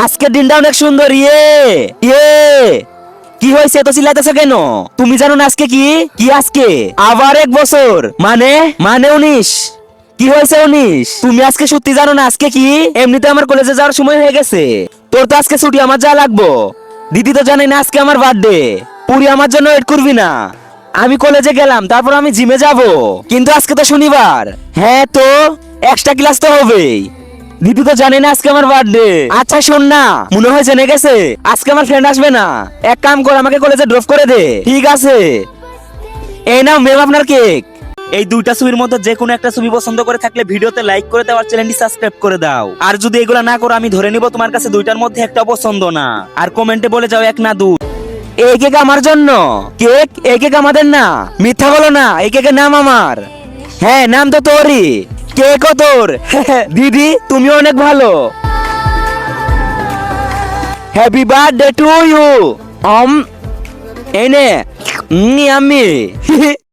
আজকের দিনটা অনেক সুন্দর। ইয়ে ইয়ে কি হয়েছে, এত চিল্লাইতেছো কেন? তুমি জানো না আজকে কি? কি আজকে আবার 1 বছর, মানে মানে 19। কি হয়েছে 19? তুমি আজকে সত্যি জানো না আজকে কি? এমনিতে আমার কলেজে যাওয়ার সময় হয়ে গেছে। তোর তো আজকে ছুটি, আমার যা লাগবো। দিদি তো জানে না আজকে আমার বার্থডে। পুরি আমার জন্য ওয়েট করবি না। আমি কলেজে গেলাম, তারপর আমি জিমে যাব। কিন্তু আজকে তো শনিবার। হ্যাঁ তো এক্সট্রা ক্লাস তো হবেই। দিদি তো জানে না আজকে আমার বার্থডে। আচ্ছা শোন না, মনে হয় জেনে গেছে আজকে আমার ফ্রেন্ড আসবে না। এক কাম কর, আমাকে কলেজে ড্রপ করে দে। ঠিক আছে, এই নাও ম্যাম আপনার কেক। এই দুইটা ছবির মধ্যে যে কোনো একটা ছবি পছন্দ করে থাকলে ভিডিওতে লাইক করে দাও আর চ্যানেলটি সাবস্ক্রাইব করে দাও। আর যদি এগুলা না করো আমি ধরে নিব তোমার কাছে দুইটার মধ্যে একটা পছন্দ না। আর কমেন্টে বলে যাও 1 না 2। এই কেক আমার জন্য। কেক? এই কেক আমাদের না, মিথ্যা বলো না। এই কেকের নাম আমার। হ্যাঁ নাম তো তোরই। কেকও তোর। দিদি তুমি অনেক ভালো। Happy birthday to you. এই নে আমি